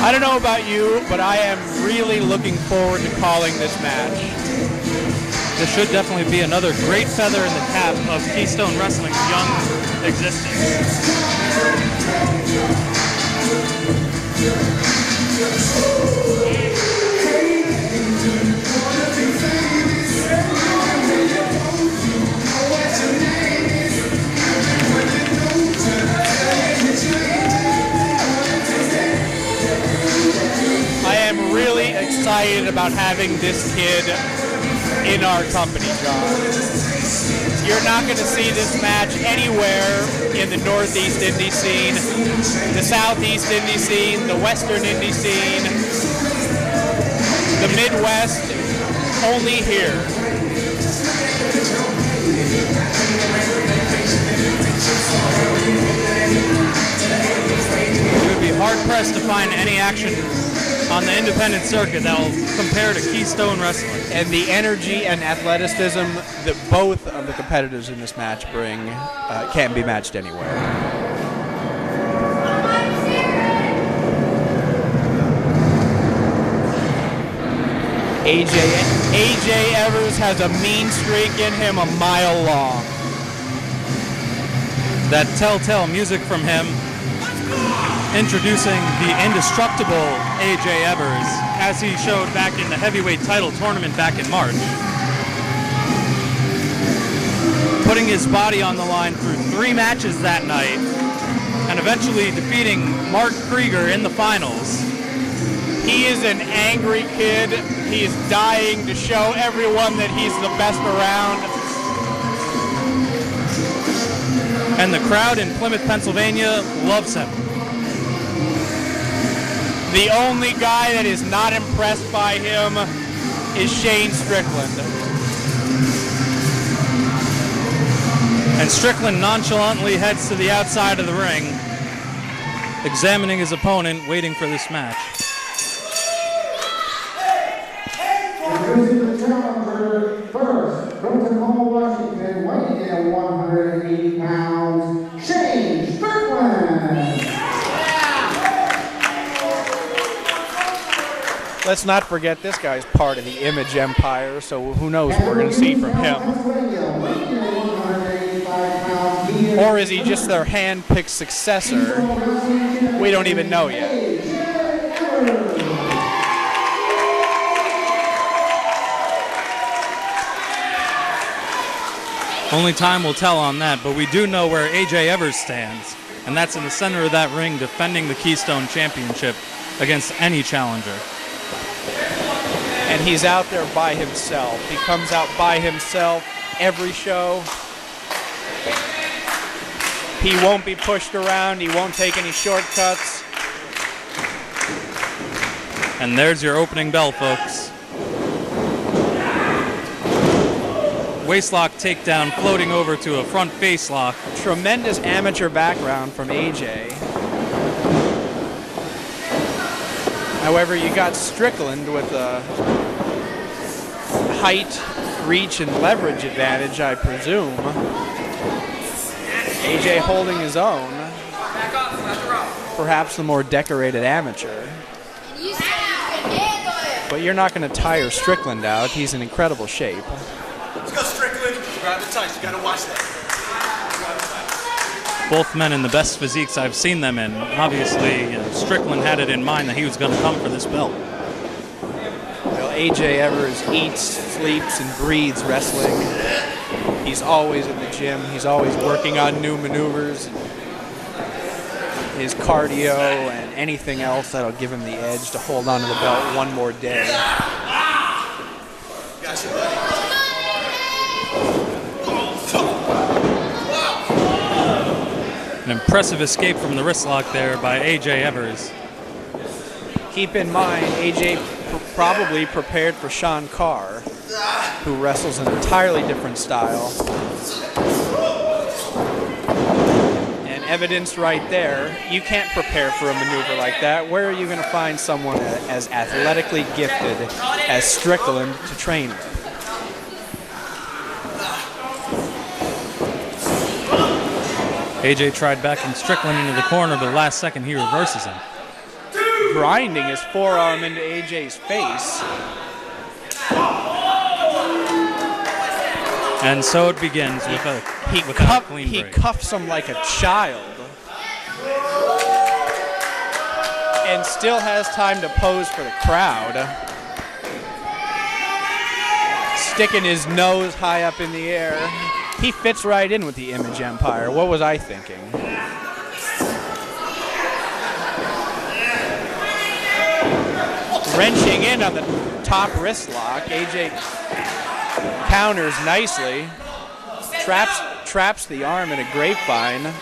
I don't know about you, but I am really looking forward to calling this match. This should definitely be another great feather in the cap of Keystone Wrestling's young existence. I am really excited about having this kid in our company, John. You're not going to see this match anywhere in the Northeast indie scene, the Southeast indie scene, the Western indie scene, the Midwest, only here. You would be hard-pressed to find any action on the independent circuit that will compare to Keystone Wrestling. And the energy and athleticism that both of the competitors in this match bring can't be matched anywhere. AJ Evers has a mean streak in him a mile long. That telltale music from him, introducing the indestructible AJ Evers, as he showed back in the heavyweight title tournament back in March. Putting his body on the line through 3 matches that night, and eventually defeating Mark Krieger in the finals. He is an angry kid. He is dying to show everyone that he's the best around. And the crowd in Plymouth, Pennsylvania loves him. The only guy that is not impressed by him is Shane Strickland. And Strickland nonchalantly heads to the outside of the ring, examining his opponent, waiting for this match. Introducing the challenger first, from Tacoma, Washington, weighing in at 180 pounds, Shane Strickland. Let's not forget this guy's part of the Image Empire, so who knows what we're going to see from him. Or is he just their hand-picked successor? We don't even know yet. Only time will tell on that, but we do know where AJ Evers stands, and that's in the center of that ring, defending the Keystone Championship against any challenger. And he's out there by himself. He comes out by himself every show. He won't be pushed around. He won't take any shortcuts. And there's your opening bell, folks. Waistlock takedown, floating over to a front face lock. Tremendous amateur background from AJ. However, you got Strickland with a height, reach, and leverage advantage, I presume. AJ holding his own. Perhaps the more decorated amateur. But you're not going to tire Strickland out. He's in incredible shape. Let's go, Strickland. Grab the tights. You gotta watch that. Both men in the best physiques I've seen them in. Obviously, Strickland had it in mind that he was going to come for this belt. Well, AJ Evers eats, sleeps, and breathes wrestling. He's always in the gym. He's always working on new maneuvers, his cardio, and anything else that'll give him the edge to hold on to the belt one more day. Gotcha, buddy. An impressive escape from the wrist lock there by AJ Evers. Keep in mind, AJ probably prepared for Sean Carr, who wrestles an entirely different style. And evidence right there, you can't prepare for a maneuver like that. Where are you going to find someone as athletically gifted as Strickland to train with? AJ tried backing Strickland into the corner, but last second he reverses him. grinding his forearm into AJ's face. And so it begins with a clean He break. cuffs him like a child. And still has time to pose for the crowd. Sticking his nose high up in the air. He fits right in with the Image Empire. What was I thinking? Wrenching in on the top wrist lock. AJ counters nicely. Traps the arm in a grapevine.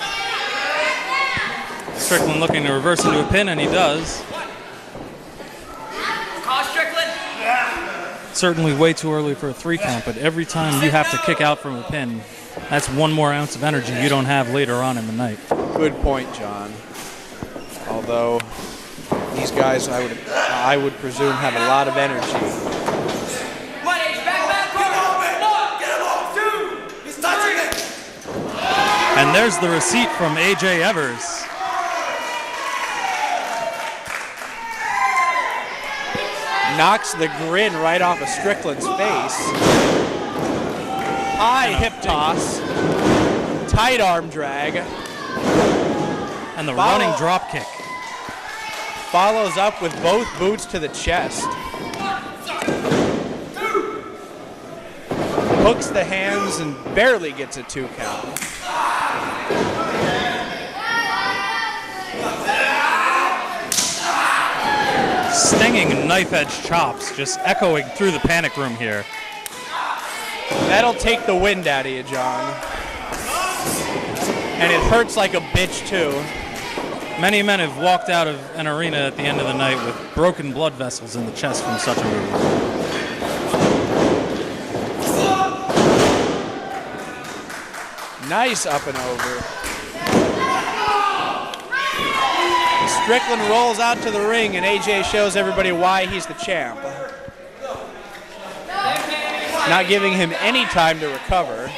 Strickland looking to reverse into a pin, and he does. Call Strickland. Certainly way too early for a 3 count, but every time you have to kick out from a pin, that's 1 more ounce of energy you don't have later on in the night. Good point, John. Although these guys, I would presume, have a lot of energy. He's touching it. And there's the receipt from AJ Evers. Knocks the grin right off of Strickland's face. High hip toss. Tight arm drag. And the running drop kick. Follows up with both boots to the chest. Hooks the hands and barely gets a 2 count. Stinging knife edge chops just echoing through the panic room here. That'll take the wind out of you, John. And it hurts like a bitch, too. Many men have walked out of an arena at the end of the night with broken blood vessels in the chest from such a move. Nice up and over. Strickland rolls out to the ring, and AJ shows everybody why he's the champ. Not giving him any time to recover.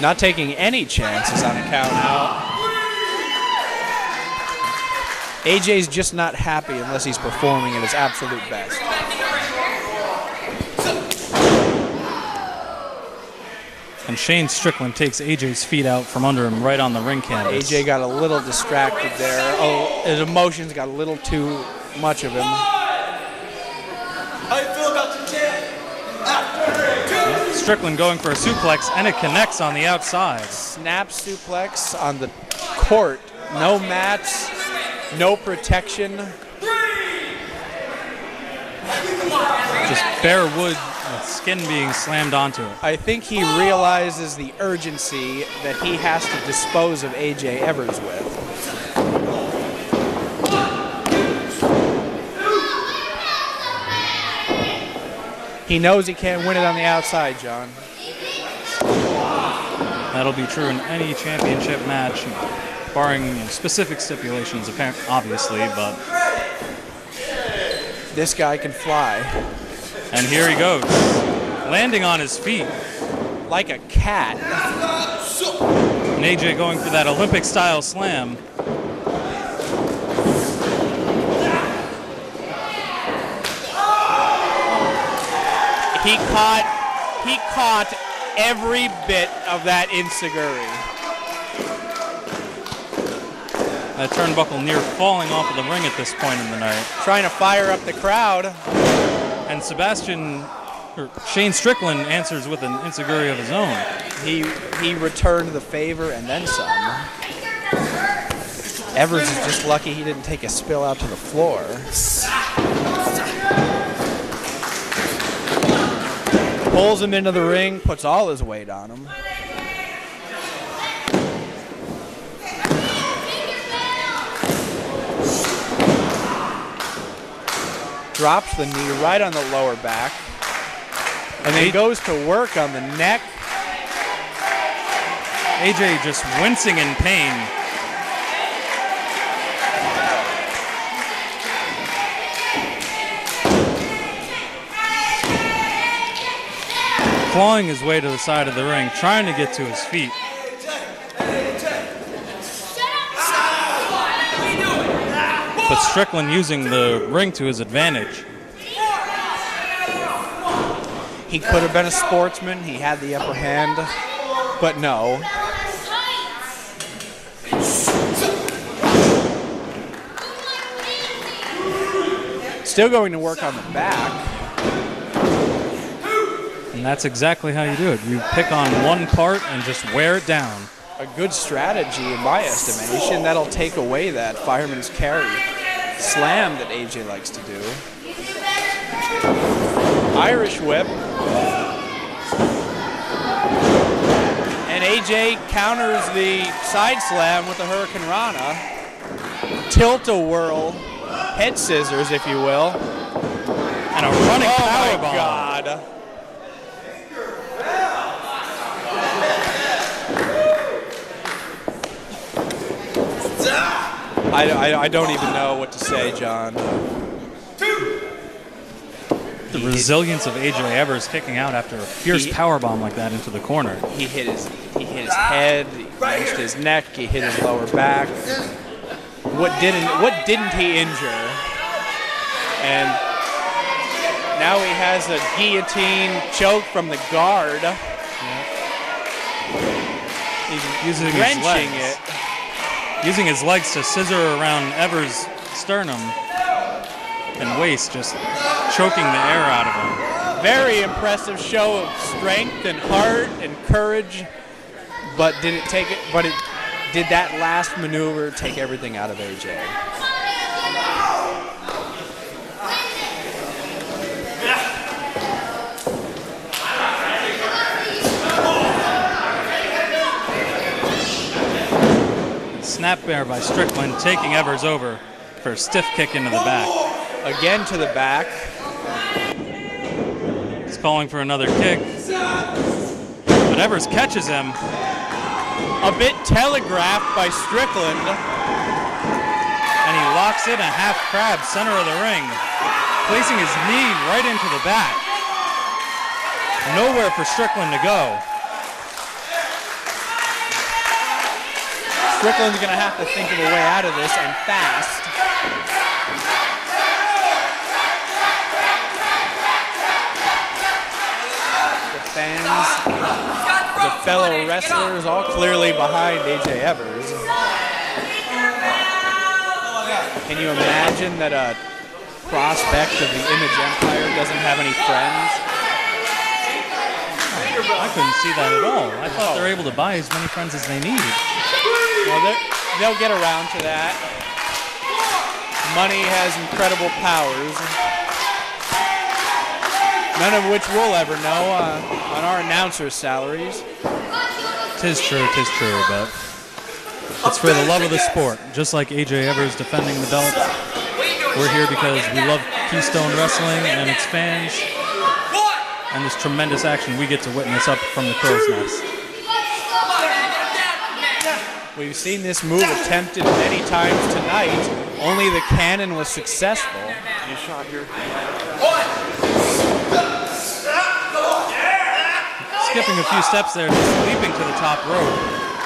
Not taking any chances on a count out. AJ's just not happy unless he's performing at his absolute best. And Shane Strickland takes AJ's feet out from under him right on the ring canvas. AJ got a little distracted there. Oh, his emotions got a little too much of him. How you feel about the champ? Strickland going for a suplex, and it connects on the outside. Snap suplex on the court. No mats, no protection. Just bare wood with skin being slammed onto it. I think he realizes the urgency that he has to dispose of AJ Evers with. He knows he can't win it on the outside, John. That'll be true in any championship match, barring specific stipulations, obviously, but... This guy can fly. And here he goes, landing on his feet. Like a cat. And AJ going for that Olympic-style slam. He caught every bit of that enziguri. That turnbuckle near falling off of the ring at this point in the night. Trying to fire up the crowd. And Shane Strickland answers with an enziguri of his own. He returned the favor and then some. Evers is just lucky he didn't take a spill out to the floor. Pulls him into the ring, puts all his weight on him. Drops the knee right on the lower back. And then goes to work on the neck. AJ just wincing in pain. clawing his way to the side of the ring, trying to get to his feet. But Strickland using the ring to his advantage. He could have been a sportsman. He had the upper hand, but no. Still going to work on the back. And that's exactly how you do it. You pick on one part and just wear it down. A good strategy in my estimation. That'll take away that fireman's carry slam that AJ likes to do. Irish whip. And AJ counters the side slam with the Hurricane Rana. Tilt-a-whirl. Head scissors, if you will. And a running powerbomb. Oh, my God. I don't even know what to say, John. The resilience of AJ Evers kicking out after a fierce powerbomb like that into the corner. He hit his head, he wrenched his neck, he hit his lower back. What didn't he injure? And now he has a guillotine choke from the guard. Yeah. He's using wrenching it. Using his legs to scissor around Evers' sternum and waist, just choking the air out of him. Very impressive show of strength and heart and courage, but did that last maneuver take everything out of AJ? Snap bear by Strickland, taking Evers over for a stiff kick into the back. Again to the back. He's calling for another kick. But Evers catches him. A bit telegraphed by Strickland. And he locks in a half crab center of the ring, placing his knee right into the back. Nowhere for Strickland to go. Strickland's going to have to think of a way out of this, and fast. The fans, the fellow wrestlers, all clearly behind AJ Evers. Can you imagine that a prospect of the Image Empire doesn't have any friends? I couldn't see that at all. I thought they were able to buy as many friends as they need. Well, they'll get around to that. Money has incredible powers, none of which we'll ever know on our announcers' salaries. Tis true, but it's for the love of the sport. Just like AJ Evers defending the belt, we're here because we love Keystone Wrestling and its fans, and this tremendous action we get to witness up from the crow's nest. We've seen this move attempted many times tonight. Only the cannon was successful. You shot here. Skipping a few steps there, just leaping to the top rope.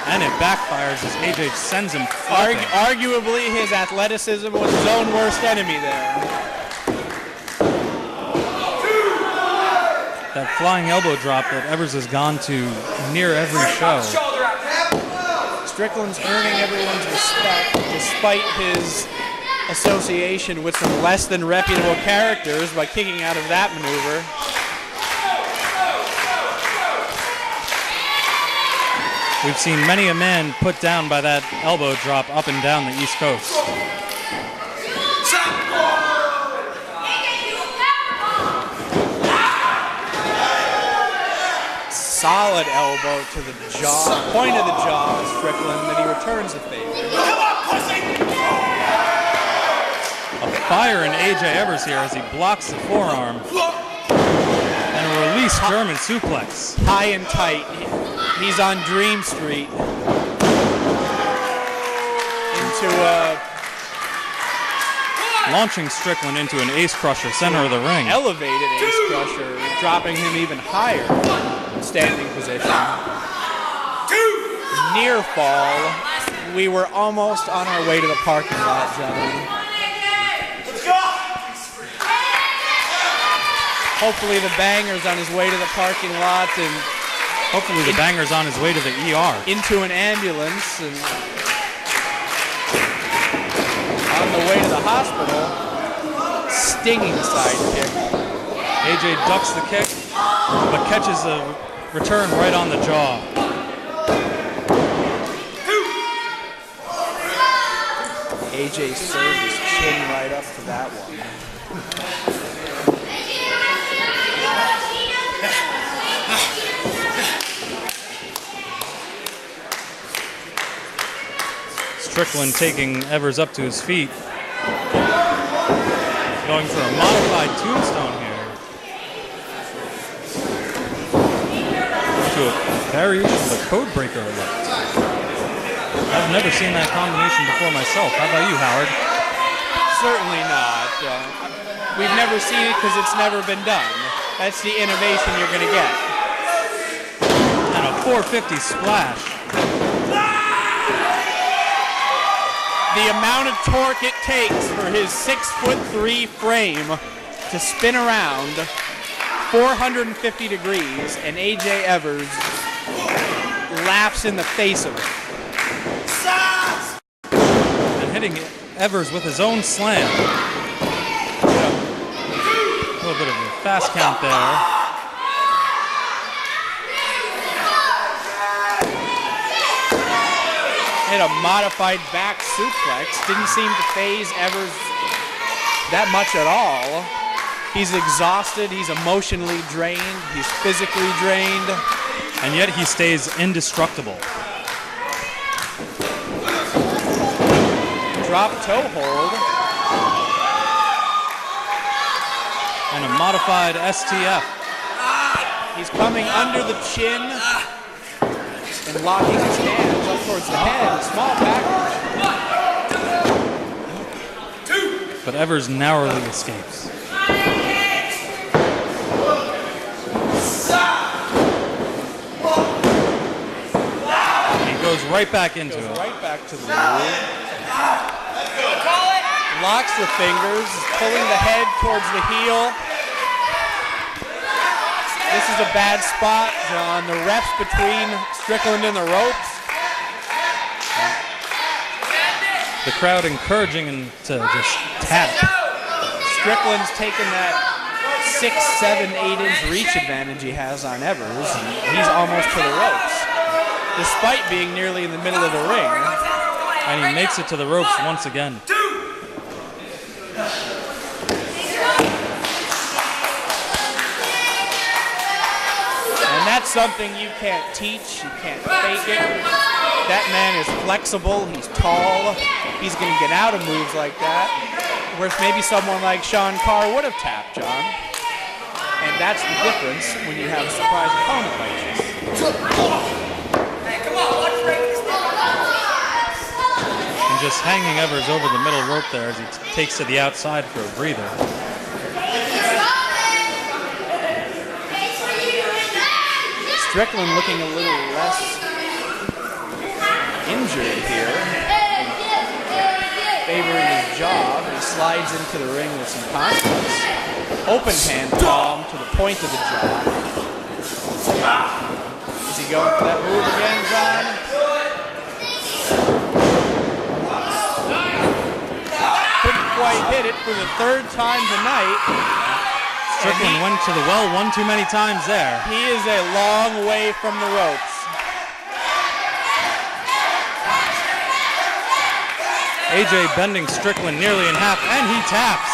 And it backfires as AJ sends him flying. Arguably, his athleticism was his own worst enemy there. That flying elbow drop that Evers has gone to near every show. Strickland's earning everyone's respect despite his association with some less than reputable characters by kicking out of that maneuver. We've seen many a man put down by that elbow drop up and down the East Coast. Solid elbow to the jaw, point of the jaw of Strickland, that he returns the favor. A fire in AJ Evers here as he blocks the forearm. And a release German suplex. High and tight. He's on Dream Street. Into launching Strickland into an ace crusher, center of the ring. Elevated ace crusher, dropping him even higher. Standing position. Near fall. We were almost on our way to the parking lot, gentlemen. Hopefully the banger's on his way to the parking lot and hopefully the banger's on his way to the ER. Into an ambulance and on the way to the hospital. Stinging side kick. AJ ducks the kick, but catches a return right on the jaw. AJ served his chin right up to that one. Strickland taking Evers up to his feet. Going for a modified tombstone here. To a variation of the Codebreaker elect. I've never seen that combination before myself. How about you, Howard? Certainly not. We've never seen it because it's never been done. That's the innovation you're going to get. And a 450 splash. The amount of torque it takes for his 6'3" frame to spin around 450 degrees, and AJ Evers laughs in the face of it. And hitting Evers with his own slam. A little bit of a fast count there. Hit a modified back suplex. Didn't seem to phase Evers that much at all. He's exhausted. He's emotionally drained. He's physically drained. And yet he stays indestructible. Drop toe hold. And a modified STF. He's coming under the chin and locking his hands up towards the head. Small package. But Evers narrowly escapes. He goes right back into it. Right back to the move. Locks the fingers, pulling the head towards the heel. This is a bad spot, John. The ref's between Strickland and the ropes. The crowd encouraging him to just tap. Strickland's taken that 6, 7, 8-inch reach advantage he has on Evers. And he's almost to the ropes, despite being nearly in the middle of the ring. And he makes it to the ropes once again. And that's something you can't teach, you can't fake it. That man is flexible, he's tall, he's going to get out of moves like that, whereas maybe someone like Sean Carr would have tapped, John. And that's the difference when you have a surprise opponent like this. And just hanging Evers over the middle rope there as he takes to the outside for a breather. Strickland looking a little less injured here, favoring his jaw. He slides into the ring with some confidence. Open hand palm to the point of the jaw. Is he going for that move again, John? Couldn't quite hit it for the third time tonight. Strickland went to the well one too many times there. He is a long way from the ropes. AJ bending Strickland nearly in half, and he taps.